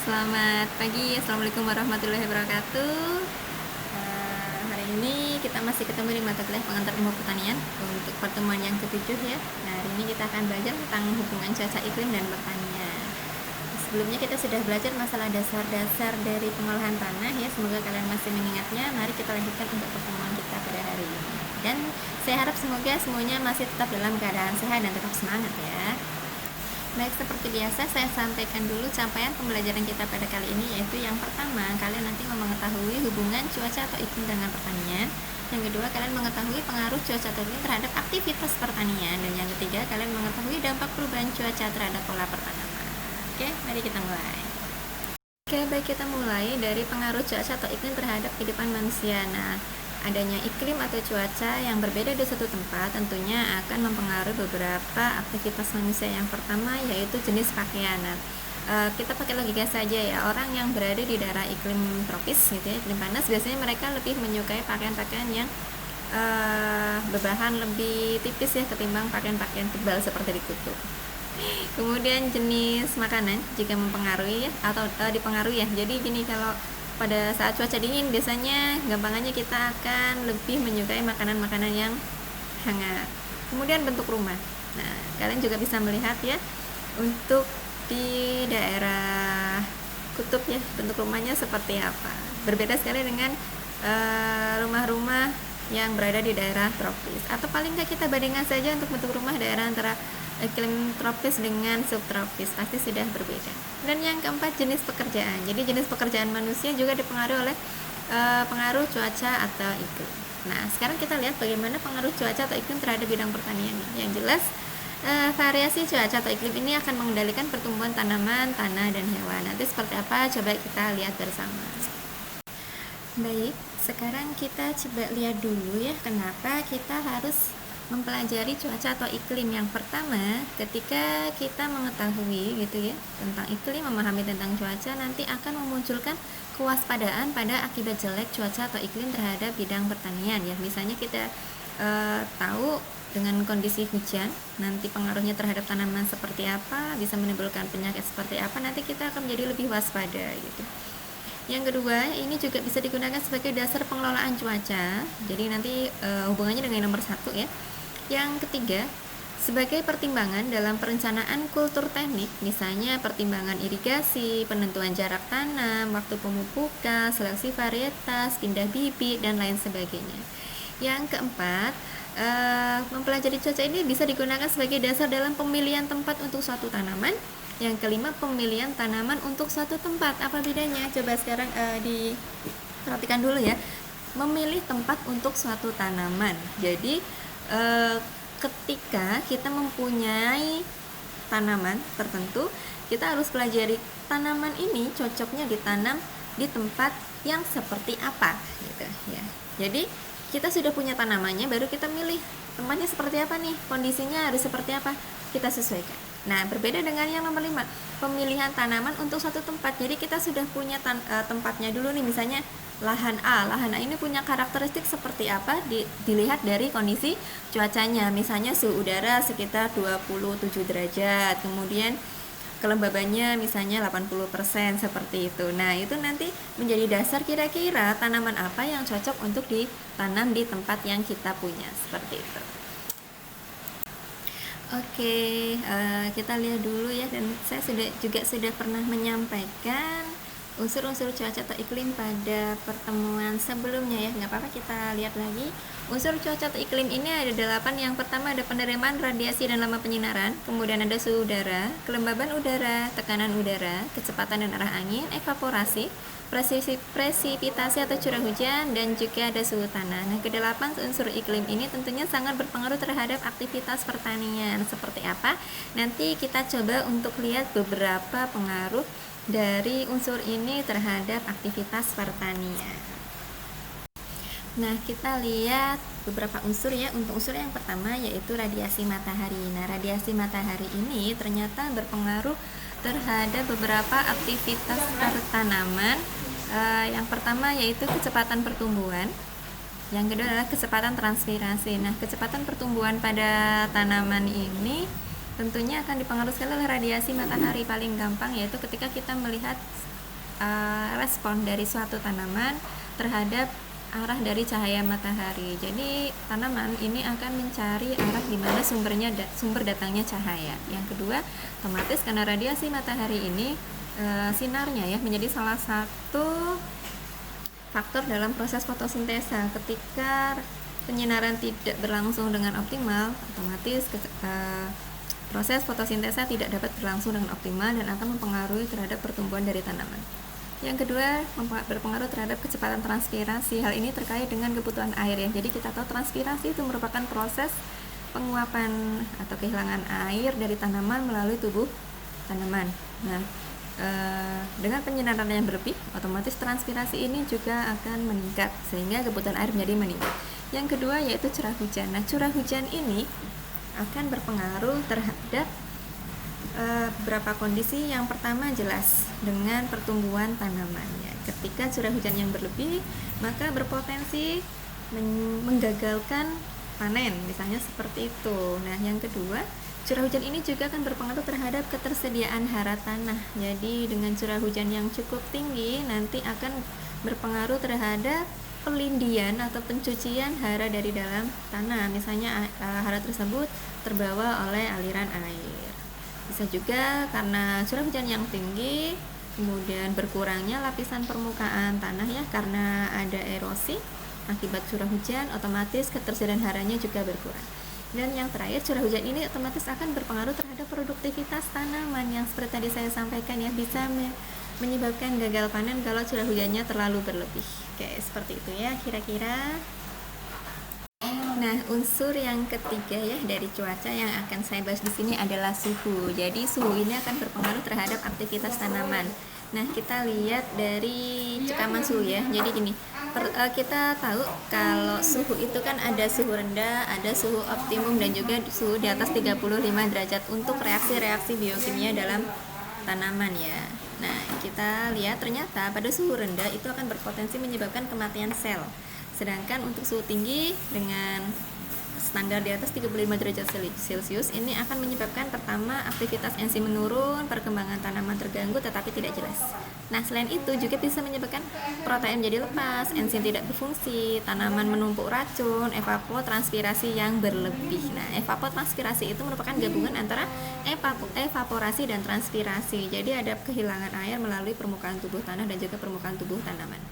Selamat pagi, Assalamualaikum warahmatullahi wabarakatuh. Hari ini kita masih ketemu di mata kuliah pengantar ilmu pertanian untuk pertemuan yang ketujuh ya. Nah, hari ini kita akan belajar tentang hubungan cuaca iklim dan pertanian. Sebelumnya kita sudah belajar masalah dasar-dasar dari pengolahan tanah ya. Semoga kalian masih mengingatnya. Mari kita lanjutkan untuk pertemuan kita pada hari ini. Dan saya harap semoga semuanya masih tetap dalam keadaan sehat dan tetap semangat ya. Baik, seperti biasa saya sampaikan dulu capaian pembelajaran kita pada kali ini, yaitu yang pertama, kalian nanti mengetahui hubungan cuaca atau iklim dengan pertanian. Yang kedua, kalian mengetahui pengaruh cuaca atau iklim terhadap aktivitas pertanian. Dan yang ketiga, kalian mengetahui dampak perubahan cuaca terhadap pola pertanaman. Oke, mari kita mulai. Oke, baik, kita mulai dari pengaruh cuaca atau iklim terhadap kehidupan manusia. Nah, adanya iklim atau cuaca yang berbeda di suatu tempat tentunya akan mempengaruhi beberapa aktivitas manusia. Yang pertama yaitu jenis pakaian. Nah, kita pakai logika saja ya, orang yang berada di daerah iklim tropis gitu ya, iklim panas, biasanya mereka lebih menyukai pakaian-pakaian yang berbahan lebih tipis ya ketimbang pakaian-pakaian tebal seperti di kutub. Kemudian jenis makanan juga mempengaruhi ya, atau dipengaruhi ya. Jadi gini, kalau pada saat cuaca dingin biasanya gampangannya kita akan lebih menyukai makanan-makanan yang hangat. Kemudian bentuk rumah. Nah, kalian juga bisa melihat ya, untuk di daerah kutub ya, bentuk rumahnya seperti apa. Berbeda sekali dengan rumah-rumah yang berada di daerah tropis. Atau paling nggak kita bandingkan saja untuk bentuk rumah daerah antara iklim tropis dengan subtropis, pasti sudah berbeda. Dan yang keempat, jenis pekerjaan. Jadi jenis pekerjaan manusia juga dipengaruhi oleh pengaruh cuaca atau iklim. Nah, sekarang kita lihat bagaimana pengaruh cuaca atau iklim terhadap bidang pertanian. Yang jelas, variasi cuaca atau iklim ini akan mengendalikan pertumbuhan tanaman, tanah, dan hewan. Nanti seperti apa? Coba kita lihat bersama. Baik, sekarang kita coba lihat dulu ya, kenapa kita harus mempelajari cuaca atau iklim. Yang pertama, ketika kita mengetahui gitu ya tentang iklim, memahami tentang cuaca, nanti akan memunculkan kewaspadaan pada akibat jelek cuaca atau iklim terhadap bidang pertanian ya. Misalnya kita tahu dengan kondisi hujan nanti pengaruhnya terhadap tanaman seperti apa, bisa menimbulkan penyakit seperti apa, nanti kita akan menjadi lebih waspada gitu. Yang kedua, ini juga bisa digunakan sebagai dasar pengelolaan cuaca. Jadi nanti hubungannya dengan nomor 1 ya. Yang ketiga, sebagai pertimbangan dalam perencanaan kultur teknik, misalnya pertimbangan irigasi, penentuan jarak tanam, waktu pemupukan, seleksi varietas, pindah bibit, dan lain sebagainya. Yang keempat, mempelajari cuaca ini bisa digunakan sebagai dasar dalam pemilihan tempat untuk suatu tanaman. Yang kelima, pemilihan tanaman untuk suatu tempat. Apa bedanya? Coba sekarang diperhatikan dulu ya. Memilih tempat untuk suatu tanaman. Jadi ketika kita mempunyai tanaman tertentu, kita harus pelajari tanaman ini cocoknya ditanam di tempat yang seperti apa gitu ya. Jadi kita sudah punya tanamannya, baru kita milih tempatnya seperti apa nih, kondisinya harus seperti apa, kita sesuaikan. Nah, berbeda dengan yang nomor 5, pemilihan tanaman untuk suatu tempat. Jadi kita sudah punya tempatnya dulu nih, misalnya lahan A. Lahan A ini punya karakteristik seperti apa, dilihat dari kondisi cuacanya. Misalnya suhu udara sekitar 27 derajat, kemudian kelembabannya misalnya 80% seperti itu. Nah, itu nanti menjadi dasar kira-kira tanaman apa yang cocok untuk ditanam di tempat yang kita punya, seperti itu. Oke, kita lihat dulu ya, dan saya sudah pernah menyampaikan unsur-unsur cuaca atau iklim pada pertemuan sebelumnya ya. Nggak apa-apa, kita lihat lagi. Unsur cuaca atau iklim ini ada 8. Yang pertama ada penerimaan radiasi dan lama penyinaran, kemudian ada suhu udara, kelembaban udara, tekanan udara, kecepatan dan arah angin, evaporasi, presipitasi atau curah hujan, dan juga ada suhu tanah. Nah, ke-8 unsur iklim ini tentunya sangat berpengaruh terhadap aktivitas pertanian. Seperti apa? Nanti kita coba untuk lihat beberapa pengaruh dari unsur ini terhadap aktivitas pertanian. Nah, kita lihat beberapa unsur ya. Untuk unsur yang pertama yaitu radiasi matahari. Nah, radiasi matahari ini ternyata berpengaruh terhadap beberapa aktivitas pertanaman. Yang pertama yaitu kecepatan pertumbuhan. Yang kedua adalah kecepatan transpirasi. Nah, kecepatan pertumbuhan pada tanaman ini tentunya akan dipengaruhi oleh radiasi matahari. Paling gampang yaitu ketika kita melihat respon dari suatu tanaman terhadap arah dari cahaya matahari. Jadi tanaman ini akan mencari arah di mana sumber datangnya cahaya. Yang kedua, otomatis karena radiasi matahari ini sinarnya ya menjadi salah satu faktor dalam proses fotosintesa. Ketika penyinaran tidak berlangsung dengan optimal, otomatis proses fotosintesa tidak dapat berlangsung dengan optimal dan akan mempengaruhi terhadap pertumbuhan dari tanaman. Yang kedua, berpengaruh terhadap kecepatan transpirasi. Hal ini terkait dengan kebutuhan air ya. Jadi kita tahu transpirasi itu merupakan proses penguapan atau kehilangan air dari tanaman melalui tubuh tanaman. Nah, dengan penyinaran yang berlebih, otomatis transpirasi ini juga akan meningkat sehingga kebutuhan air menjadi meningkat. Yang kedua yaitu curah hujan. Nah, curah hujan ini akan berpengaruh terhadap beberapa kondisi. Yang pertama jelas dengan pertumbuhan tanamannya. Ketika curah hujan yang berlebih, maka berpotensi menggagalkan panen, misalnya seperti itu. Nah, yang kedua, curah hujan ini juga akan berpengaruh terhadap ketersediaan hara tanah. Jadi dengan curah hujan yang cukup tinggi nanti akan berpengaruh terhadap pelindian atau pencucian hara dari dalam tanah. Misalnya hara tersebut terbawa oleh aliran air. Bisa juga karena curah hujan yang tinggi, kemudian berkurangnya lapisan permukaan tanah ya karena ada erosi akibat curah hujan, otomatis ketersediaan haranya juga berkurang. Dan yang terakhir, curah hujan ini otomatis akan berpengaruh terhadap produktivitas tanaman yang seperti tadi saya sampaikan ya, bisa menyebabkan gagal panen kalau curah hujannya terlalu berlebih. Oke, seperti itu ya kira-kira. Nah, unsur yang ketiga ya dari cuaca yang akan saya bahas di sini adalah suhu. Jadi suhu ini akan berpengaruh terhadap aktivitas tanaman. Nah, kita lihat dari cekaman suhu ya. Jadi gini, kita tahu kalau suhu itu kan ada suhu rendah, ada suhu optimum dan juga suhu di atas 35 derajat untuk reaksi-reaksi biokimia dalam tanaman ya. Nah, kita lihat ternyata pada suhu rendah itu akan berpotensi menyebabkan kematian sel. Sedangkan untuk suhu tinggi dengan standar di atas 35 derajat Celcius ini akan menyebabkan pertama aktivitas enzim menurun, perkembangan tanaman terganggu tetapi tidak jelas. Nah, selain itu juga bisa menyebabkan protein menjadi lepas, enzim tidak berfungsi, tanaman menumpuk racun, evapotranspirasi yang berlebih. Nah, evapotranspirasi itu merupakan gabungan antara evaporasi dan transpirasi. Jadi ada kehilangan air melalui permukaan tubuh tanah dan juga permukaan tubuh tanaman.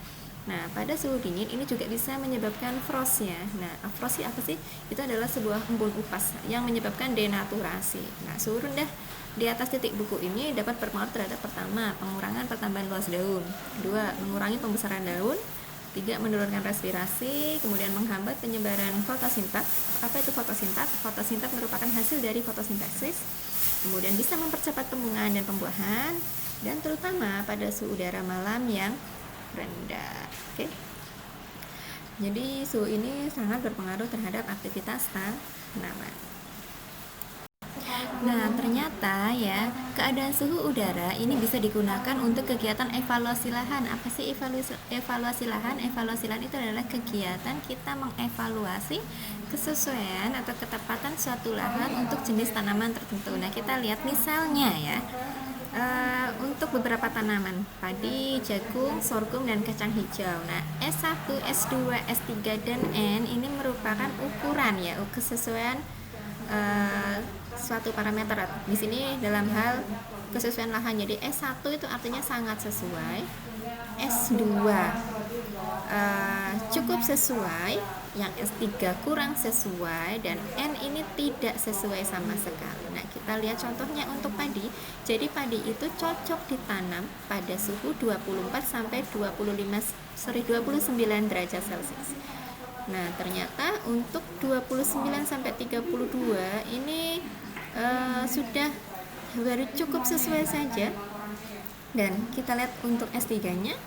Nah, pada suhu dingin ini juga bisa menyebabkan frost ya. Nah, frost apa sih? Itu adalah sebuah embun upas yang menyebabkan denaturasi. Nah, suhu rendah di atas titik buku ini dapat berpengaruh terhadap pertama, pengurangan pertambahan luas daun. Kedua, mengurangi pembesaran daun. Tiga, menurunkan respirasi, kemudian menghambat penyebaran fotosintat. Apa itu fotosintat? Fotosintat merupakan hasil dari fotosintesis. Kemudian bisa mempercepat pembungaan dan pembuahan, dan terutama pada suhu udara malam yang rendah. Oke. Jadi suhu ini sangat berpengaruh terhadap aktivitas tanaman. Nah, ternyata ya, keadaan suhu udara ini bisa digunakan untuk kegiatan evaluasi lahan. Apa sih evaluasi lahan? Evaluasi lahan itu adalah kegiatan kita mengevaluasi kesesuaian atau ketepatan suatu lahan untuk jenis tanaman tertentu. Nah, kita lihat misalnya ya, untuk beberapa tanaman padi, jagung, sorghum, dan kacang hijau. Nah, S1, S2, S3, dan N ini merupakan ukuran ya, kesesuaian suatu parameter. Di sini dalam hal kesesuaian lahan. Jadi S1 itu artinya sangat sesuai, S2 cukup sesuai, yang S3 kurang sesuai, dan N ini tidak sesuai sama sekali. Nah, kita lihat contohnya untuk padi. Jadi padi itu cocok ditanam pada suhu 24 sampai 29 derajat Celcius. Nah, ternyata untuk 29 sampai 32 ini sudah baru cukup sesuai saja. Dan kita lihat untuk S3-nya,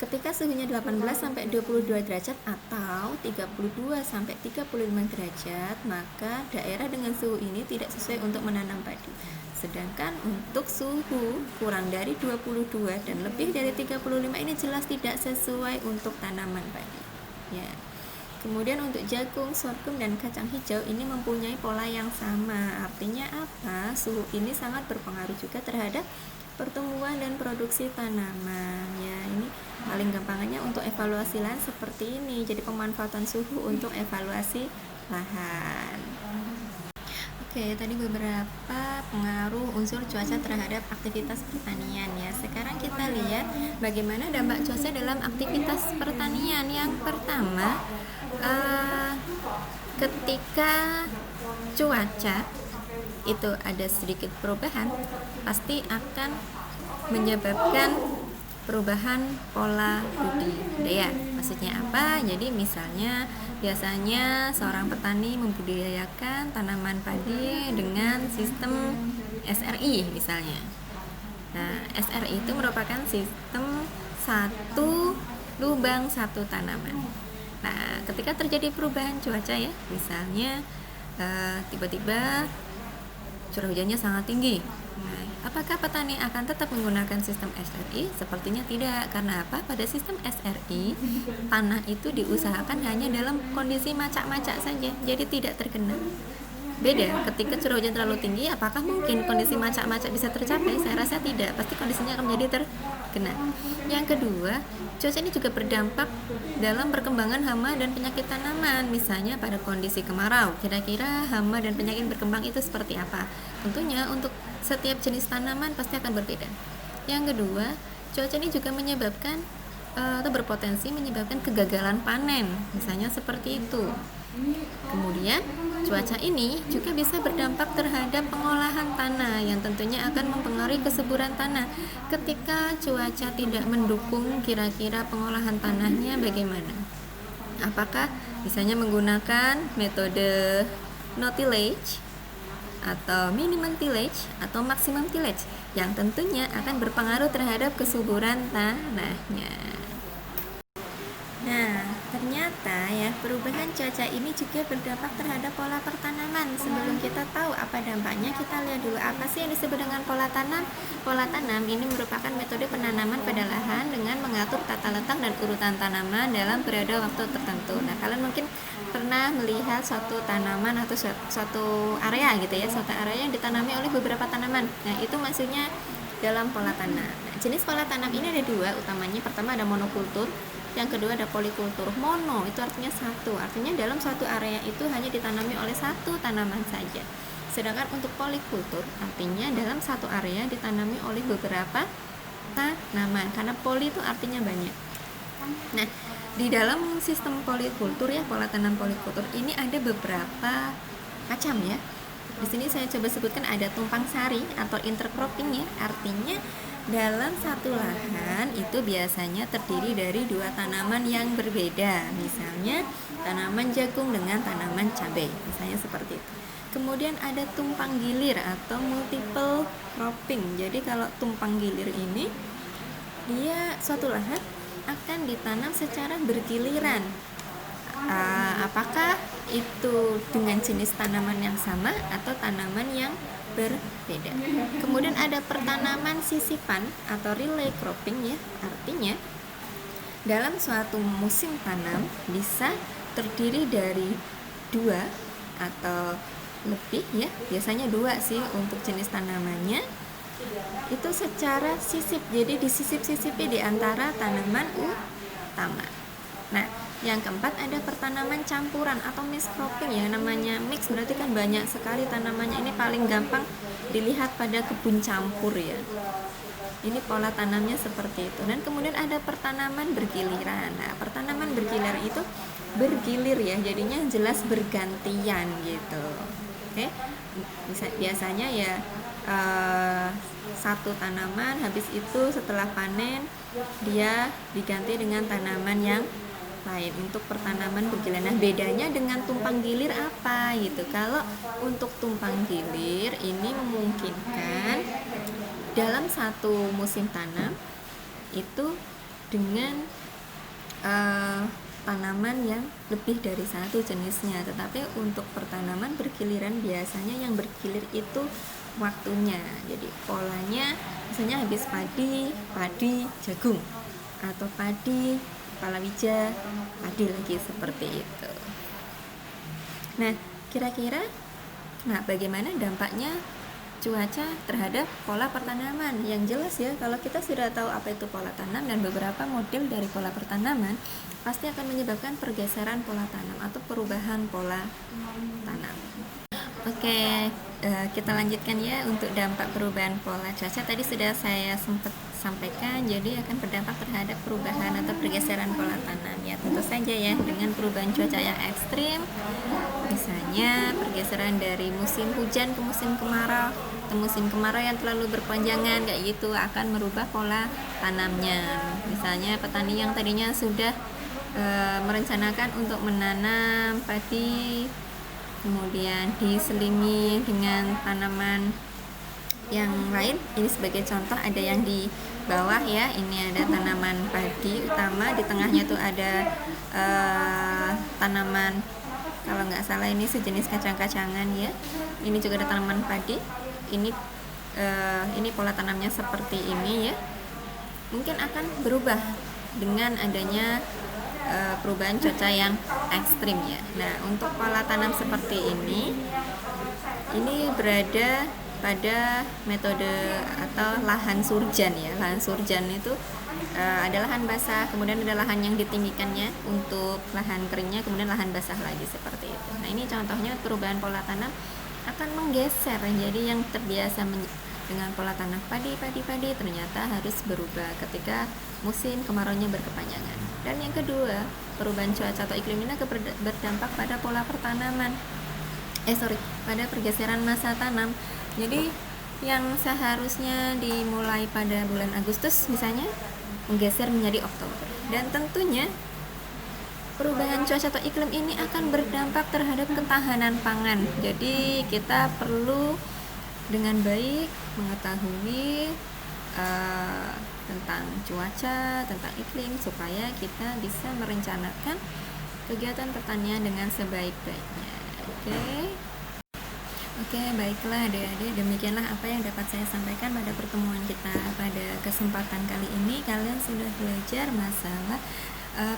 ketika suhunya 18 sampai 22 derajat atau 32 sampai 35 derajat, maka daerah dengan suhu ini tidak sesuai untuk menanam padi. Sedangkan untuk suhu kurang dari 22 dan lebih dari 35 ini jelas tidak sesuai untuk tanaman padi. Ya. Kemudian untuk jagung, sorghum, dan kacang hijau ini mempunyai pola yang sama. Artinya apa? Suhu ini sangat berpengaruh juga terhadap pertumbuhan dan produksi tanaman. Ya, ini paling gampangnya untuk evaluasi lahan seperti ini. Jadi pemanfaatan suhu untuk evaluasi lahan. Oke, tadi beberapa pengaruh unsur cuaca terhadap aktivitas pertanian ya. Sekarang kita lihat bagaimana dampak cuaca dalam aktivitas pertanian. Yang pertama, ketika cuaca itu ada sedikit perubahan, pasti akan menyebabkan perubahan pola budidaya. Maksudnya apa? Jadi misalnya biasanya seorang petani membudidayakan tanaman padi dengan sistem SRI misalnya. Nah, SRI itu merupakan sistem satu lubang satu tanaman. Nah, ketika terjadi perubahan cuaca ya, misalnya tiba-tiba curah hujannya sangat tinggi. Nah, apakah petani akan tetap menggunakan sistem SRI? Sepertinya tidak. Karena apa? Pada sistem SRI, tanah itu diusahakan hanya dalam kondisi macak-macak saja, jadi tidak terkena. Beda, ketika curah hujan terlalu tinggi, apakah mungkin kondisi macak-macak bisa tercapai? Saya rasa tidak, pasti kondisinya akan menjadi terkena. Yang kedua, cuaca ini juga berdampak dalam perkembangan hama dan penyakit tanaman. Misalnya pada kondisi kemarau, kira-kira hama dan penyakit berkembang itu seperti apa? Tentunya untuk setiap jenis tanaman pasti akan berbeda. Yang kedua, cuaca ini juga menyebabkan atau berpotensi menyebabkan kegagalan panen, misalnya seperti itu. Kemudian cuaca ini juga bisa berdampak terhadap pengolahan tanah yang tentunya akan mempengaruhi kesuburan tanah. Ketika cuaca tidak mendukung, kira-kira pengolahan tanahnya bagaimana? Apakah misalnya menggunakan metode no tillage atau minimum tillage atau maximum tillage yang tentunya akan berpengaruh terhadap kesuburan tanahnya. Nah, ternyata ya perubahan cuaca ini juga berdampak terhadap pola pertanaman. Sebelum kita tahu apa dampaknya, kita lihat dulu apa sih yang disebut dengan pola tanam. Pola tanam ini merupakan metode penanaman pada lahan dengan mengatur tata letak dan urutan tanaman dalam periode waktu tertentu. Nah, kalian mungkin pernah melihat suatu tanaman atau suatu area gitu ya, suatu area yang ditanami oleh beberapa tanaman. Nah, itu maksudnya dalam pola tanam. Nah, jenis pola tanam ini ada dua utamanya. Pertama ada monokultur, yang kedua ada polikultur. Mono itu artinya satu, artinya dalam suatu area itu hanya ditanami oleh satu tanaman saja. Sedangkan untuk polikultur artinya dalam satu area ditanami oleh beberapa tanaman, karena poli itu artinya banyak. Nah, di dalam sistem polikultur ya, pola tanam polikultur ini ada beberapa macam ya. Di sini saya coba sebutkan ada tumpang sari atau intercropping ya, artinya dalam satu lahan itu biasanya terdiri dari dua tanaman yang berbeda. Misalnya tanaman jagung dengan tanaman cabai, misalnya seperti itu. Kemudian ada tumpang gilir atau multiple cropping. Jadi kalau tumpang gilir ini, dia suatu lahan akan ditanam secara bergiliran. Apakah itu dengan jenis tanaman yang sama atau tanaman yang berbeda. Kemudian ada pertanaman sisipan atau relay cropping ya, artinya dalam suatu musim tanam bisa terdiri dari dua atau lebih ya, biasanya dua sih untuk jenis tanamannya, itu secara sisip, jadi disisip-sisipi di antara tanaman utama. Nah, yang keempat ada pertanaman campuran atau mix cropping ya, namanya mix berarti kan banyak sekali tanamannya. Ini paling gampang dilihat pada kebun campur ya. Ini pola tanamnya seperti itu. Dan kemudian ada pertanaman bergiliran. Nah, pertanaman bergilir itu bergilir ya, jadinya jelas bergantian gitu. Oke, biasanya ya satu tanaman habis itu setelah panen dia diganti dengan tanaman yang lain untuk pertanaman bergilir. Nah, bedanya dengan tumpang gilir apa gitu? Kalau untuk tumpang gilir ini memungkinkan dalam satu musim tanam itu dengan tanaman yang lebih dari satu jenisnya. Tetapi untuk pertanaman bergiliran biasanya yang bergilir itu waktunya. Jadi polanya misalnya habis padi, jagung, atau padi, palawija, padi lagi seperti itu. Nah, kira-kira bagaimana dampaknya cuaca terhadap pola pertanaman. Yang jelas ya, kalau kita sudah tahu apa itu pola tanam dan beberapa model dari pola pertanaman, pasti akan menyebabkan pergeseran pola tanam atau perubahan pola tanam. Oke, kita lanjutkan ya untuk dampak perubahan pola cuaca. Tadi sudah saya sempat sampaikan, jadi akan berdampak terhadap perubahan atau pergeseran pola tanam ya. Tentu saja ya, dengan perubahan cuaca yang ekstrim, misalnya pergeseran dari musim hujan ke musim kemarau, atau musim kemarau yang terlalu berpanjangan kayak gitu, akan merubah pola tanamnya. Misalnya petani yang tadinya sudah merencanakan untuk menanam padi, kemudian diselingi dengan tanaman yang lain. Ini sebagai contoh, ada yang di bawah ya, ini ada tanaman padi utama, di tengahnya tuh ada tanaman, kalau nggak salah ini sejenis kacang-kacangan ya. Ini juga ada tanaman padi. Ini pola tanamnya seperti ini ya. Mungkin akan berubah dengan adanya perubahan cuaca yang ekstrim ya. Nah, untuk pola tanam seperti ini berada pada metode atau lahan surjan ya. Lahan surjan itu ada lahan basah, kemudian ada lahan yang ditinggikannya untuk lahan keringnya, kemudian lahan basah lagi seperti itu. Nah, ini contohnya perubahan pola tanam akan menggeser. Jadi yang terbiasa dengan pola tanam padi ternyata harus berubah ketika musim kemaraunya berkepanjangan. Dan yang kedua, perubahan cuaca atau iklim ini akan berdampak pada pola pertanaman. Pada pergeseran masa tanam. Jadi yang seharusnya dimulai pada bulan Agustus misalnya menggeser menjadi Oktober. Dan tentunya perubahan cuaca atau iklim ini akan berdampak terhadap ketahanan pangan. Jadi kita perlu dengan baik mengetahui tentang cuaca, tentang iklim, supaya kita bisa merencanakan kegiatan pertanian dengan sebaik-baiknya. Oke, baiklah adik-adik, demikianlah apa yang dapat saya sampaikan pada pertemuan kita pada kesempatan kali ini. Kalian sudah belajar masalah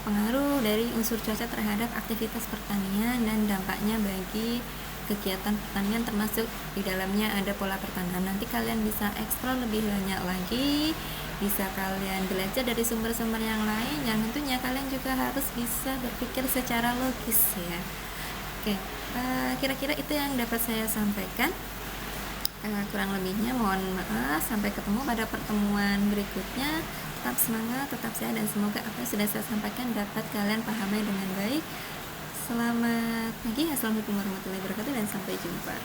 pengaruh dari unsur cuaca terhadap aktivitas pertanian dan dampaknya bagi kegiatan pertanian, termasuk di dalamnya ada pola pertanaman. Nanti kalian bisa eksplor lebih banyak lagi, bisa kalian belajar dari sumber-sumber yang lain, yang tentunya kalian juga harus bisa berpikir secara logis ya. Oke, kira-kira itu yang dapat saya sampaikan. Kurang lebihnya mohon maaf. Sampai ketemu pada pertemuan berikutnya. Tetap semangat, tetap sehat, dan semoga apa yang sudah saya sampaikan dapat kalian pahami dengan baik. Selamat pagi, assalamualaikum warahmatullahi wabarakatuh, dan sampai jumpa.